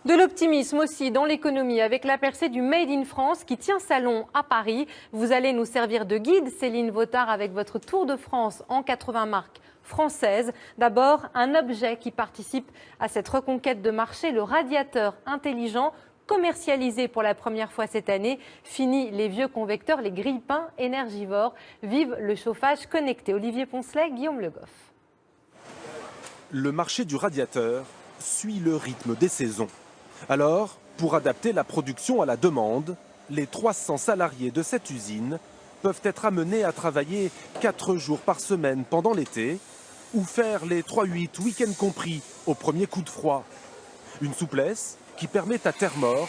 De l'optimisme aussi dans l'économie avec la percée du Made in France qui tient salon à Paris. Vous allez nous servir de guide, Céline Vautard, avec votre tour de France en 80 marques françaises. D'abord, un objet qui participe à cette reconquête de marché, le radiateur intelligent commercialisé pour la première fois cette année. Fini les vieux convecteurs, les grille-pains énergivores. Vive le chauffage connecté. Olivier Poncelet, Guillaume Le Goff. Le marché du radiateur suit le rythme des saisons. Alors, pour adapter la production à la demande, les 300 salariés de cette usine peuvent être amenés à travailler 4 jours par semaine pendant l'été ou faire les 3-8 week-ends compris au premier coup de froid. Une souplesse qui permet à Thermor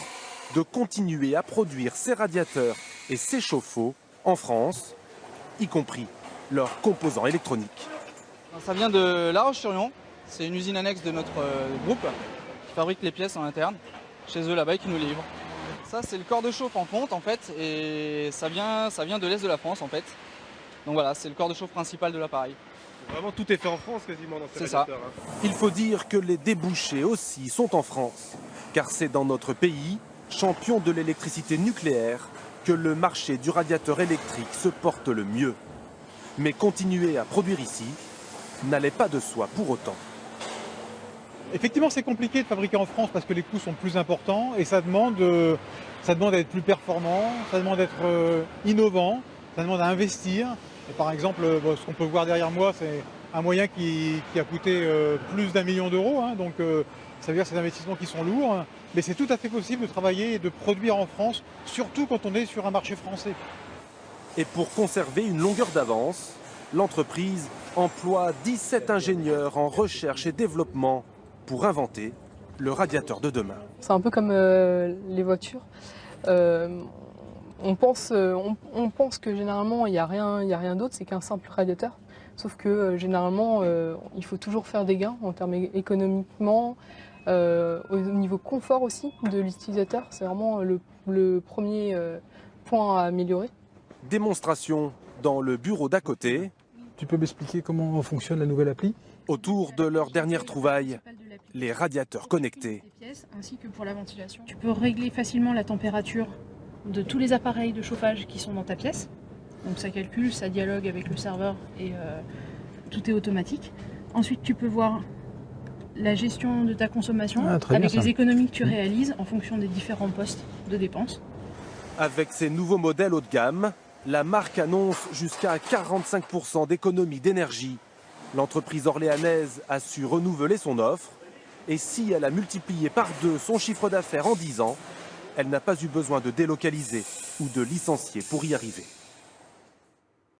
de continuer à produire ses radiateurs et ses chauffe-eau en France, y compris leurs composants électroniques. Ça vient de La Roche-sur-Yon, c'est une usine annexe de notre groupe qui fabrique les pièces en interne, chez eux là-bas et qui nous livrent. Ça c'est le corps de chauffe en fonte en fait, et ça vient de l'Est de la France en fait. Donc voilà, c'est le corps de chauffe principal de l'appareil. Vraiment tout est fait en France quasiment dans ces radiateurs. C'est ça. Il faut dire que les débouchés aussi sont en France, car c'est dans notre pays, champion de l'électricité nucléaire, que le marché du radiateur électrique se porte le mieux. Mais continuer à produire ici n'allait pas de soi pour autant. Effectivement, c'est compliqué de fabriquer en France parce que les coûts sont plus importants et ça demande d'être plus performant, ça demande d'être innovant, ça demande à investir. Et par exemple, ce qu'on peut voir derrière moi, c'est un moyen qui a coûté plus d'1 million d'euros. Donc ça veut dire que c'est des investissements qui sont lourds. Mais c'est tout à fait possible de travailler et de produire en France, surtout quand on est sur un marché français. Et pour conserver une longueur d'avance, l'entreprise emploie 17 ingénieurs en recherche et développement pour inventer le radiateur de demain. C'est un peu comme les voitures. On pense que généralement il n'y a rien d'autre, c'est qu'un simple radiateur. Sauf que généralement il faut toujours faire des gains en termes économiquement, au niveau confort aussi de l'utilisateur. C'est vraiment le premier point à améliorer. Démonstration dans le bureau d'à côté. Tu peux m'expliquer comment fonctionne la nouvelle appli ? Autour de leur dernière trouvaille, les radiateurs connectés. Ainsi que pour la ventilation. Tu peux régler facilement la température de tous les appareils de chauffage qui sont dans ta pièce. Donc ça calcule, ça dialogue avec le serveur et tout est automatique. Ensuite, tu peux voir la gestion de ta consommation avec les économies que tu réalises en fonction des différents postes de dépenses. Avec ces nouveaux modèles haut de gamme, la marque annonce jusqu'à 45% d'économie d'énergie. L'entreprise orléanaise a su renouveler son offre et si elle a multiplié par 2 son chiffre d'affaires en 10 ans, elle n'a pas eu besoin de délocaliser ou de licencier pour y arriver.